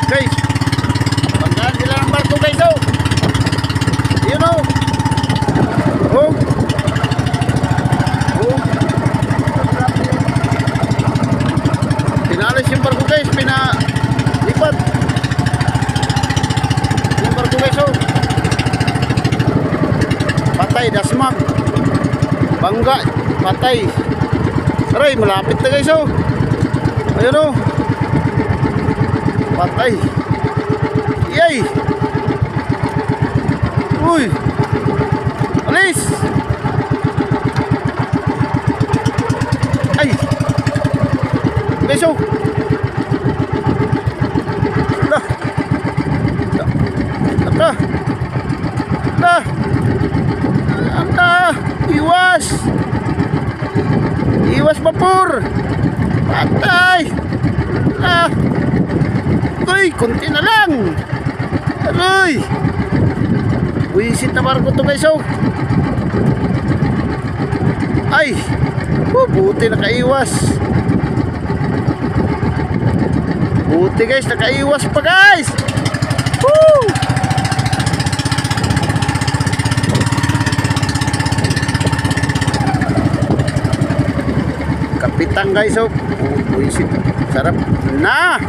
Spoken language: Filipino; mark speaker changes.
Speaker 1: Guys, pagkaan sila ng barko guys, oh. Yun, oh. Oh. Oh. Pinalis yung barko guys, pinalipat yung barko guys, oh. Patay, dasmag. Bangga, patay. Aray, malapit na guys, oh. Ayun, oh. Patay. Yay. Uy. Alis. Ay. Guys, oh. Dah. Dah. Dah. Dah. Iwas. Iwas papur. Patay. Ah. Uy, konti na lang. Aray. Wisit na barko to guys, oh. Ay. Buti nakaiwas. Buti guys, nakaiwas pa guys. Woo! Kapitang guys, oh. Wisit. Sarap. Na.